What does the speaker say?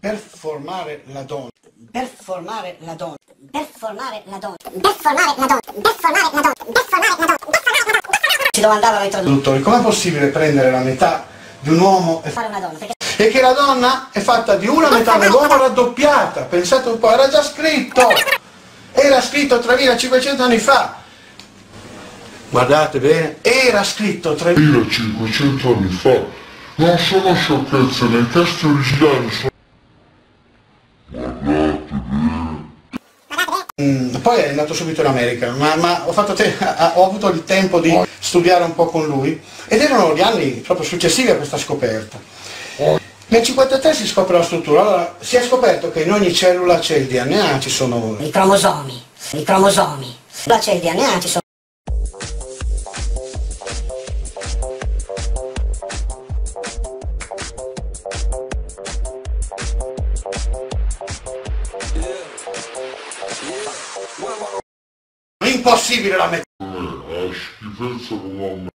Per formare la donna. Per formare la donna. Per formare la donna. Per formare la donna. Per formare la donna. Per formare la donna. Si domandavano i traduttori, com'è possibile prendere la metà di un uomo e Fare una donna, perché e che la donna è fatta di una metà dell'uomo raddoppiata? Pensate un po', era già scritto! Era scritto 3500 anni fa! Guardate bene, era scritto 3500 anni fa. Non sono sciocchezze, nei testi originali sono... Guardate bene. Poi è andato subito in America, ma ho avuto il tempo di studiare un po' con lui ed erano gli anni proprio successivi a questa scoperta. Nel 1953 si scopre la struttura, allora si è scoperto che in ogni cellula c'è il DNA, ci sono i cromosomi, là c'è il DNA, ci sono impossibile la metà. La schifezza come